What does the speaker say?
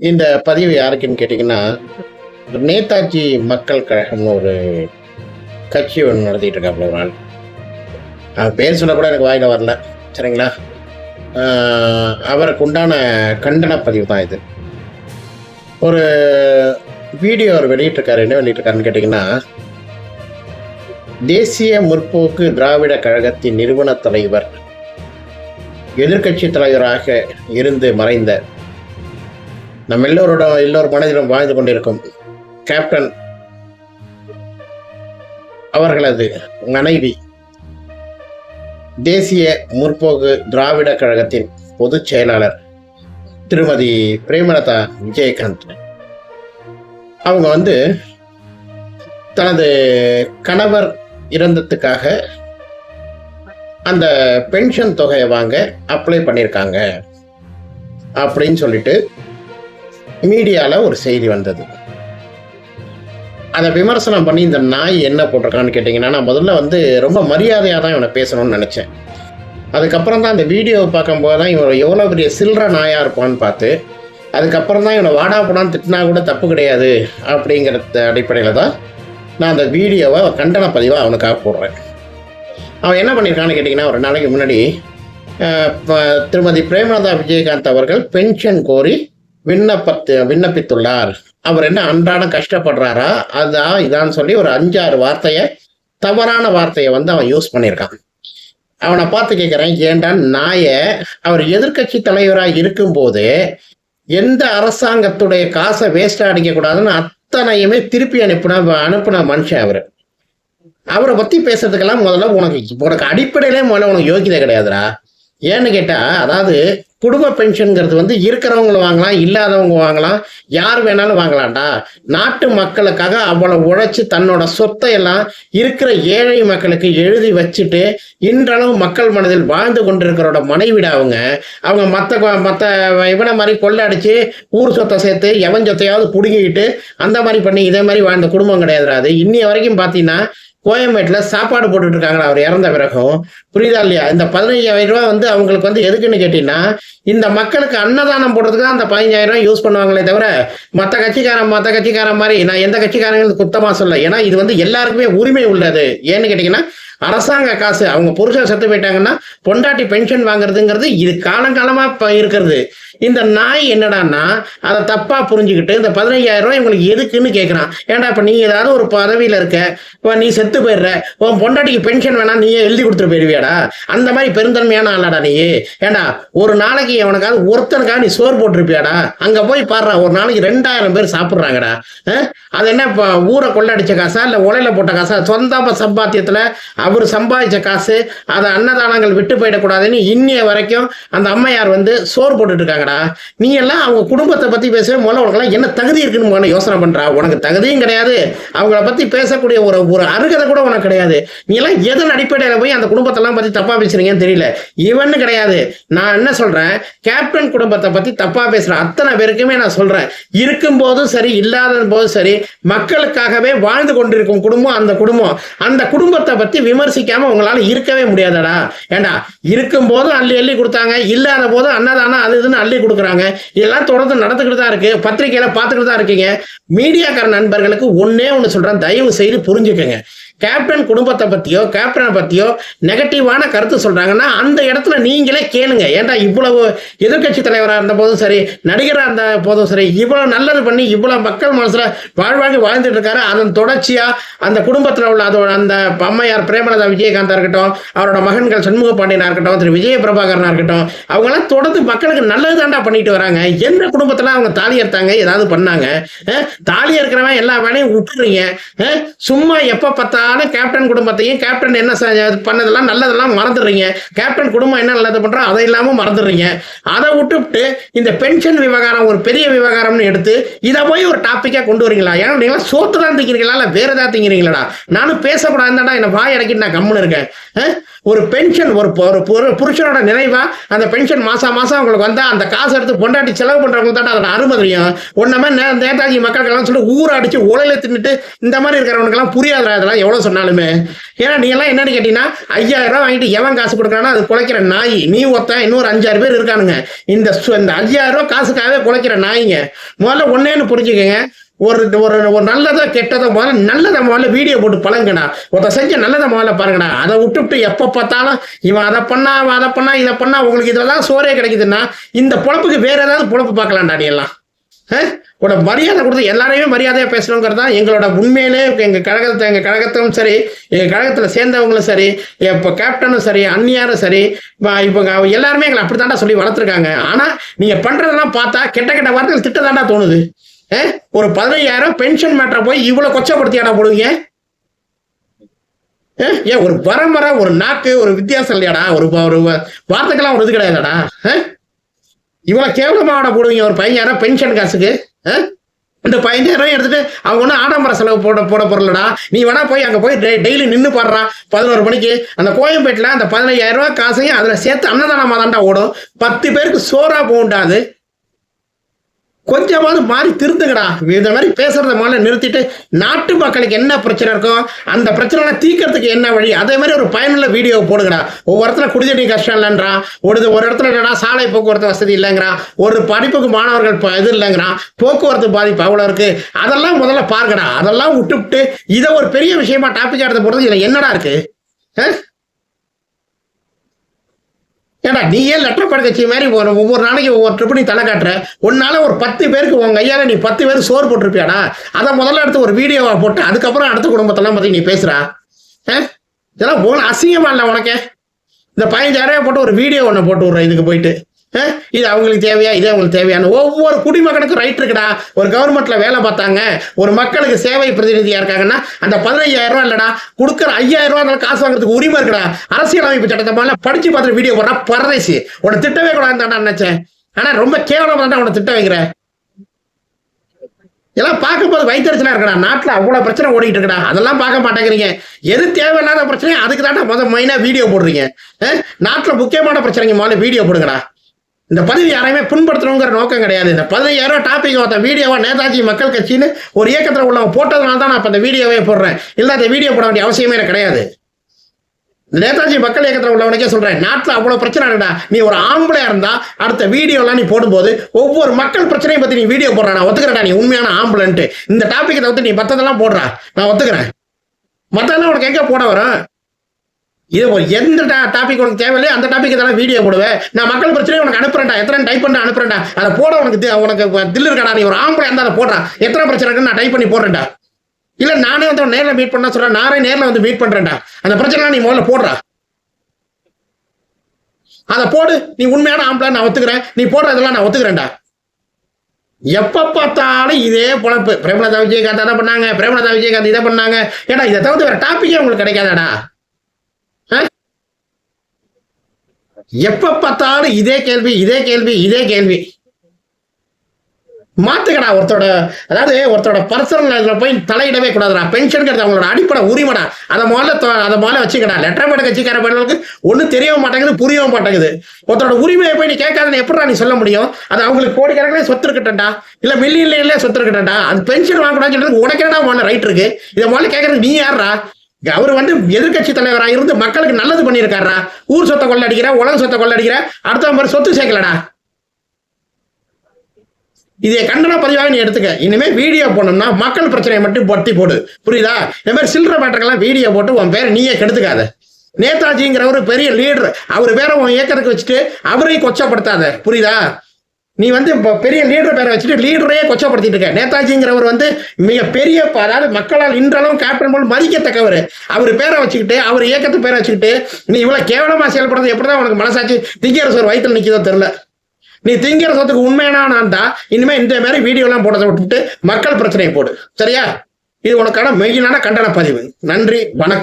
இந்த பதிவு யாருக்குன்னு கேட்டிங்கன்னா, நேதாஜி மக்கள் கழகம்னு ஒரு கட்சி ஒன்று நடத்திட்டு இருக்காப்புல ஒரு ஆள். பேர் சொல்ல கூட எனக்கு வாயில வரல. சரிங்களா? அவருக்கு உண்டான கண்டன பதிவு தான் இது. ஒரு வீடியோ அவர் வெளியிட்டிருக்காரு. என்ன வெளியிட்டிருக்காருன்னு கேட்டிங்கன்னா, தேசிய முற்போக்கு திராவிட கழகத்தின் நிறுவன தலைவர், எதிர்க்கட்சி தலைவராக இருந்து மறைந்த நம்ம எல்லோர் மனதிலும் வாழ்ந்து கொண்டிருக்கும் கேப்டன் அவர்களது மனைவி, தேசிய முற்போக்கு திராவிட கழகத்தின் பொதுச் செயலாளர் திருமதி பிரேமலதா விஜயகாந்த், அவங்க தனது கணவர் இறந்ததுக்காக அந்த பென்ஷன் தொகையை வாங்க அப்ளை பண்ணியிருக்காங்க அப்படின்னு சொல்லிட்டு மீடியாவில் ஒரு செய்தி வந்தது. அதை விமர்சனம் பண்ணி இந்த நாய் என்ன போட்டிருக்கான்னு கேட்டிங்கன்னா, நான் முதல்ல ரொம்ப மரியாதையாக தான் இவனை பேசணும்னு நினச்சேன். அதுக்கப்புறம் தான் அந்த வீடியோவை பார்க்கும்போது தான் இவன் எவ்வளோ பெரிய சில்லற நாயாக இருப்பான்னு பார்த்து, அதுக்கப்புறம் தான் இவனை வாடா போடான்னு திட்டினா கூட தப்பு கிடையாது அப்படிங்கிற அடிப்படையில் தான் நான் அந்த வீடியோவை கண்டன பதிவாக அவனுக்காக போடுறேன். அவன் என்ன பண்ணியிருக்கான்னு கேட்டிங்கன்னா, ஒரு நாளைக்கு முன்னாடி திருமதி பிரேமலதா விஜயகாந்த் அவர்கள் பென்ஷன் கோரி விண்ணப்பித்துள்ளார். அவர் என்ன அன்றாடம் கஷ்டப்படுறாரா இதான்னு சொல்லி ஒரு 5-6 வார்த்தையை, தவறான வார்த்தையை அவன் யூஸ் பண்ணியிருக்கான். அவனை பார்த்து கேட்குறேன், ஏண்டா நாயை, அவர் எதிர்கட்சி தலைவராக இருக்கும்போது எந்த அரசாங்கத்துடைய காசை வேஸ்டாக அடிக்கக்கூடாதுன்னு அத்தனையுமே திருப்பி அனுப்புன மனுஷன் அவர். அவரை பற்றி பேசுறதுக்கெல்லாம் முதல்ல உனக்கு அடிப்படையிலே உனக்கு யோகிதை கிடையாதுடா. ஏன்னு கேட்டால், அதாவது குடும்ப பென்ஷனுங்கிறது இருக்கிறவங்க வாங்கலாம், இல்லாதவங்க வாங்கலாம், யார் வேணாலும் வாங்கலாம்டா. நாட்டு மக்களுக்காக அவ்வளவு உழைச்சி தன்னோட சொத்தை எல்லாம் இருக்கிற ஏழை மக்களுக்கு எழுதி வச்சுட்டு இன்றளவு மக்கள் மனதில் வாழ்ந்து கொண்டிருக்கிறோட மனைவிட அவங்க மற்ற இவனை மாதிரி கொள்ளடிச்சு ஊர் சொத்தை சேர்த்து எவன் சொத்தையாவது பிடுங்கிக்கிட்டு அந்த மாதிரி பண்ணி இதே மாதிரி வாழ்ந்த குடும்பம் கிடையாதுடா. அது இன்னைய வரைக்கும் பார்த்தீங்கன்னா கோயம்பேட்டில் சாப்பாடு போட்டுட்டு இருக்காங்களா அவர் இறந்த பிறகும். புரியுதா இல்லையா? இந்த 15,000 ரூபா அவங்களுக்கு எதுக்குன்னு கேட்டீங்கன்னா, இந்த மக்களுக்கு அன்னதானம் போடுறதுக்கு தான் அந்த 15,000 ரூபாய் யூஸ் பண்ணுவாங்களே தவிர மற்ற கட்சிக்காரன் மாதிரி நான் எந்த கட்சிக்காரங்களுக்கு குத்தமாக சொல்ல. ஏன்னா இது எல்லாருக்குமே உரிமை உள்ளது. ஏன்னு கேட்டிங்கன்னா, அரசாங்க காசு, அவங்க புருஷன் செத்து போயிட்டாங்கன்னா பொண்டாட்டி பென்ஷன் வாங்குறதுங்கிறது இது காலங்காலமாக இருக்கிறது. இந்த நாய் என்னடான்னா அதை தப்பாக புரிஞ்சுக்கிட்டு இந்த 15,000 ரூபாய் இவங்களுக்கு எதுக்குன்னு கேட்குறான். ஏன்டா இப்போ நீ ஏதாவது ஒரு பதவியில் இருக்க, இப்போ நீ செத்து போயிடுற, உன் பொண்டாட்டிக்கு பென்ஷன் வேணாம் நீயே எழுதி கொடுத்துட்டு போயிடுவியாடா? அந்த மாதிரி பெருந்தன்மையான ஆளாடா நீ? ஏண்டா ஒரு நாளைக்கு எவனுக்காவது ஒருத்தனுக்காக நீ சோறு போட்டிருப்பியாடா? அங்கே போய் பாடுறா, ஒரு நாளைக்கு 2,000 பேர் சாப்பிட்றாங்கடா. அது என்ன இப்போ ஊரை கொள்ளடிச்ச காசா இல்லை உலையில போட்ட காசா? சொந்த சம்பாத்தியத்தில் அவர் சம்பாதிச்ச காசு, அதை அன்னதானங்கள் விட்டு போயிடக்கூடாதுன்னு இன்னைய வரைக்கும் அந்த அம்மையார் சோறு போட்டுட்டு இருக்காங்கடா. நீ எல்லாம் அவங்க குடும்பத்தை பத்தி பேசவே முதல்ல உனக்கெல்லாம் என்ன தகுதி இருக்குன்னு யோசனை பண்றா. உனக்கு தகுதியும் கிடையாது, அவங்கள பத்தி பேசக்கூடிய ஒரு அருகதை கூட உனக்கு கிடையாது. நீ எல்லாம் எதன் அடிப்படையில போய் அந்த குடும்பத்தெல்லாம் பத்தி தப்பா பேசுறீங்கன்னு தெரியல. இவன்னு கிடையாது, நான் என்ன சொல்றேன், கேப்டன் குடும்பத்தை பத்தி தப்பா பேசுற அத்தனை பேருக்குமே நான் சொல்றேன், இருக்கும் போதும் சரி இல்லாத போதும் சரி மக்களுக்காகவே வாழ்ந்து கொண்டிருக்கும் குடும்பம் அந்த குடும்பத்தை பத்தி விமர்சிக்காம உங்களால இருக்கவே முடியாதடா. ஏண்டா இருக்கும் போதும் அள்ளி கொடுத்தாங்க, இல்லாத போதும் அன்னதானம் அது இதுன்னு அள்ளி கொடுக்குறாங்க. இதெல்லாம் தொடர்ந்து நடந்துக்கிட்டு தான் இருக்கு. பத்திரிகையில பார்த்துக்கிட்டு தான் இருக்கீங்க. மீடியாக்கார நண்பர்களுக்கு ஒன்னே ஒன்று சொல்றேன், தயவு செய்து புரிஞ்சுக்கங்க. கேப்டன் குடும்பத்தை பத்தியோ கேப்டனை பத்தியோ நெகட்டிவான கருத்து சொல்றாங்கன்னா அந்த இடத்துல நீங்களே கேளுங்க. ஏன்டா இவ்வளவு எதிர்கட்சி தலைவராக இருந்த போதும் சரி, நடிகராக இருந்த போதும் சரி, இவ்வளவு நல்லது பண்ணி இவ்வளவு மக்கள் மனசுல வாழ்ந்துட்டு இருக்காரு. அதன் தொடர்ச்சியா அந்த குடும்பத்தில் உள்ள அதோட அந்த அம்மையார் பிரேமலதா விஜயகாந்தா இருக்கட்டும், அவரோட மகன்கள் சண்முக பாண்டியனா இருக்கட்டும், திரு விஜய பிரபாகரனா இருக்கட்டும், அவங்க எல்லாம் தொடர்ந்து மக்களுக்கு நல்லது தாண்டா பண்ணிட்டு வராங்க. எந்த குடும்பத்துல அவங்க தாலி எடுத்தாங்க, ஏதாவது பண்ணாங்க? தாலி இருக்கிறவன் எல்லா வேலையும் விட்டுறீங்க. சும்மா எப்ப பார்த்தா கேப்டன் குடும்பத்தையும் கேப்டன் என்ன பண்ணதெல்லாம் நல்லதெல்லாம் மறந்துடுறீங்க. கேப்டன் குடும்பம் என்ன நல்லது பண்றோம் அதை இல்லாம மறந்துடுறீங்க. அதை விட்டுவிட்டு இந்த பென்ஷன் விவகாரம் ஒரு பெரிய விவகாரம்னு எடுத்து இதை போய் ஒரு டாபிக்கா கொண்டு வரீங்களா? ஏன்னா நீங்க சோத்து தான் திங்கிறீங்களா இல்ல வேற ஏதாவது திங்கிறீங்களா? நானும் பேசக்கூடாதுடா, என்ன வாய் அடக்கிட்டு நான் கம்முன்னு இருக்கேன். ஒரு பென்ஷன் ஒரு புருஷனோட நிறைவா அந்த பென்ஷன் மாசம் அவங்களுக்கு வந்தா அந்த காசு எடுத்து பொண்டாட்டி செலவு பண்றவங்க தான் அதோட அருமை தெரியும். ஒன்னமே நேதாஜி மக்களுக்கெல்லாம் சொல்லி ஊரை அடிச்சு உலையில தின்னுட்டு இந்த மாதிரி இருக்கிறவனுக்கெல்லாம் புரியாதுடா. இதெல்லாம் எவ்வளவு சொன்னாலுமே. ஏன்னா நீ எல்லாம் என்னன்னு கேட்டீங்கன்னா 5000 ரூபாய் வாங்கிட்டு எவன் காசு கொடுக்குறான்னா அது குலைக்கிற நாய். நீ ஒருத்தன் இன்னொரு 5-6 பேர் இருக்கானுங்க. இந்த 5000 ரூபாய் காசுக்காகவே குலைக்கிற நாய்ங்க. முதல்ல ஒன்னேன்னு புரிஞ்சுக்கங்க. ஒரு ஒரு நல்லதோ கெட்டதோ முதல்ல வீடியோ போட்டு பழங்கடா. ஒருத்த செஞ்ச நல்லதை முதல்ல பாருங்கடா. அதை விட்டு எப்ப பார்த்தாலும் இவன் அதை பண்ணா அவன் அதை பண்ணா இதை பண்ணா உங்களுக்கு இதுலதான் சோறே கிடைக்குதுன்னா இந்த பொழப்புக்கு வேற ஏதாவது பொழப்பு பார்க்கலாம்டா நீ எல்லாம். ஒரு மரியாதை கொடுத்து எல்லாரையுமே மரியாதையா பேசணுங்கிறதா எங்களோட உண்மையிலே எங்க கழகத்தும் சரி, எங்க கழகத்துல சேர்ந்தவங்களும் சரி, இப்போ கேப்டனும் சரி, அந்நியாரும் சரி, இப்போ எல்லாருமே எங்களை அப்படித்தாண்டா சொல்லி வளர்த்துருக்காங்க. ஆனா நீங்க பண்றதெல்லாம் பார்த்தா கெட்ட வார்த்தைகள் திட்டதாண்டா தோணுது. ஒரு 15000 பென்ஷன் மேட்டரை போய் இவ்வளவு கொச்சப்படுத்தியாடா போடுவீங்க? ஏன் ஒரு வரமுறை, ஒரு நாக்கு, ஒரு வித்தியாசம் இல்லையாடா? ஒரு வார்த்தைக்கெல்லாம் ஒரு இது கிடையாதாடா? இவ்வளவு கேவலமாட போடுவீங்க ஒரு 15000 பென்ஷன் காசுக்கு. இந்த 15000 எடுத்துட்டு அவங்க ஒன்றும் ஆடம்பர செலவு போட பொருளடா. நீ வேணா போய் அங்க போய் டெய்லி நின்று பாடுறான் 11 மணிக்கு அந்த கோயம்பேட்டில் அந்த 15000 ரூபாய் காசையும் அதுல சேர்த்து அன்னதானமா தாண்டா ஓடும். 10 பேருக்கு சோறா போகுண்டாது. கொஞ்சமாவது மாறி திருந்துங்கடா. இந்த மாதிரி பேசுறத முதல்ல நிறுத்திட்டு நாட்டு மக்களுக்கு என்ன பிரச்சனை இருக்கோ அந்த பிரச்சனை தீர்க்கறதுக்கு என்ன வழி, அதே மாதிரி ஒரு பயனுள்ள வீடியோ போடுங்கடா. ஒவ்வொரு இடத்துல குடிநீர் கஷ்டம் இல்லைன்றான், ஒரு இடத்துல என்னடா சாலை போக்குவரத்து வசதி இல்லைங்கிறான், ஒரு படிப்புக்கு மாணவர்கள் இது இல்லைங்கிறான், போக்குவரத்து பாதிப்பு அவ்வளோ இருக்கு. அதெல்லாம் முதல்ல பாருங்கடா. அதெல்லாம் விட்டு இதை ஒரு பெரிய விஷயமா டாபிக் எடுத்து போடுறது இதுல என்னடா இருக்கு? ஏடா நீ ஏன் லெட்டர் பட கட்சி மாதிரி ஒவ்வொரு நாளைக்கு ஒவ்வொரு ட்ரிப்பு நீ தலை காட்டுற? ஒன்னால ஒரு 10 பேருக்கு உங்க கையால நீ 10 பேருக்கு சோறு போட்டிருப்பியாடா? அதை முதல்ல எடுத்து ஒரு வீடியோவா போட்டு அதுக்கப்புறம் அடுத்த குடும்பத்தெல்லாம் பத்தி நீ பேசுறா. இதெல்லாம் போன அசிங்கமா இல்லை உனக்கு? இந்த 15000 போட்டு ஒரு வீடியோ ஒன்று போட்டு விடுற இதுக்கு போயிட்டு இது அவங்களுக்கு தேவையா, இது அவங்களுக்கு தேவையான ஒவ்வொரு குடிமகனுக்கும் ரைட் இருக்குடா. ஒரு கவர்மெண்ட்ல வேலை பார்த்தாங்க, ஒரு மக்களுக்கு சேவை பிரதிநிதியா இருக்காங்கன்னா அந்த 15000 ரூபாய் இல்லடா, கொடுக்குற 5000 ரூபாய் காசு வாங்குறதுக்கு உரிமை இருக்குடா. அரசியலமைப்பு சட்டத்தை மேல படிச்சு பார்த்து வீடியோ போடுறா பரதேசி. உன திட்டவே கூடாதுன்னு நினைச்சேன். ஆனா ரொம்ப கேவலமா தான் உன திட்ட வைக்கிற. இதெல்லாம் பார்க்கும்போது வயிற்றுச்சலா இருக்கடா. நாட்டுல அவ்வளவு பிரச்சனை ஓடிட்டு இருக்கடா. அதெல்லாம் பார்க்க மாட்டேங்கிறீங்க. எது தேவையில்லாத பிரச்சனை அதுக்கு தாண்டா மெயினா வீடியோ போடுறீங்க. நாட்டுல முக்கியமான பிரச்சனைக்கு முதல்ல வீடியோ போடுங்கடா. இந்த பதிவு யாரையுமே புண்படுத்தணுங்கிற நோக்கம் கிடையாது. இந்த 15000 டாபிக் ஒருத்த வீடியோவா நேதாஜி மக்கள் கட்சின்னு ஒரு இயக்கத்தில் உள்ளவங்க போட்டதுனால தான் நான் இந்த வீடியோவே போடுறேன். இல்லை அந்த வீடியோ போட வேண்டிய அவசியமே எனக்கு கிடையாது. நேதாஜி மக்கள் இயக்கத்தில் உள்ளவனுக்கே சொல்றேன், நாட்டில் அவ்வளவு பிரச்சனை இல்லடா. நீ ஒரு ஆம்பளையா இருந்தா அடுத்த வீடியோலாம் நீ போடும்போது ஒவ்வொரு மக்கள் பிரச்சனையை பத்தி நீ வீடியோ போடுறா. நான் ஒத்துக்கிறேன்டா நீ உண்மையான ஆம்பளைன்ட்டு. இந்த டாபிக்கை தவிர்த்து நீ மற்றதெல்லாம் போடுறா, நான் ஒத்துக்கிறேன். மற்றதெல்லாம் உனக்கு எங்க போட வரும்? இது ஒரு எந்த டாபிக் உனக்கு தேவையில்லையோ அந்த டாபிக் தான் வீடியோ போடுவேன். நான் மக்கள் பிரச்சனையை உனக்கு அனுப்புறேன்டா. எத்தனை டைப் பண்ண அனுப்புறேன்டா. அதை போட உனக்கு தில்லு இருக்காடா. நீ ஒரு ஆம்பளை இருந்தா அதை போடுறான். எத்தனை பிரச்சனை இருக்குன்னு நான் டைப் பண்ணி போடுறேன்டா. இல்ல நானே வந்து நேரில் மீட் பண்ண சொல்றேன். நானே நேரில் வந்து மீட் பண்றேன்டா. அந்த பிரச்சனை நீ முதல்ல போடுறா. அதை போடு. நீ உண்மையான ஆம்பளை நான் ஒத்துக்கிறேன். நீ போடுறதெல்லாம் நான் ஒத்துக்கிறேன்டா. எப்ப பார்த்தாலும் இதே பொழப்பு. பிரேமலதா விஜயகாந்த் அதை பண்ணாங்க, பிரேமலதா விஜயகாந்த் இதை பண்ணாங்க. ஏன்னா இதை தவிர்த்து வேற டாபிக்கே உங்களுக்கு கிடைக்காதாடா? எப்ப பார்த்தாலும் இதே கேள்வி. மாத்துக்கடா. ஒருத்தரோட பர்சனல் போய் தலையிடவே கூடாதுடா. பென்ஷனுங்கிறது அவங்களோட அடிப்படை உரிமைடா. அதை முதல்ல வச்சுக்கடா. லெட்டர் பட கட்சிக்கார பையனுக்கு ஒன்றும் தெரியவும் மாட்டேங்குது, புரியவும் மாட்டேங்குது. ஒருத்தரோட உரிமையை போய் நீ கேட்காதுன்னு எப்படா நீ சொல்ல முடியும்? அது அவங்களுக்கு கோடிக்கணக்கிலே சொத்து இருக்கட்டா, இல்ல மில்லியன்ல சொத்து இருக்கட்டா. அது பென்ஷன் வாங்கக்கூடாதுன்னு சொல்றது உனக்கு என்னடா முதல்ல ரைட் இருக்கு? இதை முதல்ல கேட்கறது நீ யாரா? அவர் வந்து எதிர்கட்சி தலைவராக இருந்து மக்களுக்கு நல்லது பண்ணியிருக்காரா? ஊர் சொத்தை கொள்ளடிக்கிற, உலக சொத்தை கொள்ளடிக்கிற, அடுத்த மாதிரி சொத்து சேர்க்கலடா. இதை கண்டன பதிவாக நீ எடுத்துக்க. இனிமே வீடியோ போனோம்னா மக்கள் பிரச்சனையை மட்டும் பத்தி போடு, புரியுதா? இந்த மாதிரி சில்லற மேட்டர்கள்லாம் வீடியோ போட்டு உன் பேரை நீயே கெடுத்துக்காத. நேதாஜிங்கிற ஒரு பெரிய லீடர், அவர் பேரை உன் இயக்கத்துக்கு வச்சுட்டு அவரையும் கொச்சப்படுத்தாத, புரியுதா? நீ வந்து பெரிய லீடர் பேரை வச்சுட்டு லீடரையே கொச்சப்படுத்திட்டு இருக்க. நேதாஜிங்கிறவர் வந்து மிக பெரிய, அதாவது மக்களால் இன்றளவும் கேப்டன் போல் மதிக்கத்தக்கவர். அவர் பேரை வச்சுக்கிட்டு, அவர் இயக்கத்து பேரை வச்சுக்கிட்டு நீ இவ்வளவு கேவலமா செயல்படுறது எப்படிதான் உனக்கு மனசாச்சு திங்கிற சோறு வயிற்றுல நிற்கிதோ தெரியல. நீ திங்கிற சொத்துக்கு உண்மையான நான் தான் இனிமே இந்த மாதிரி வீடியோ எல்லாம் போட்டதை விட்டுட்டு மக்கள் பிரச்சனையை போடு, சரியா? இது உனக்கான மெயினான கண்டன பதிவு. நன்றி, வணக்கம்.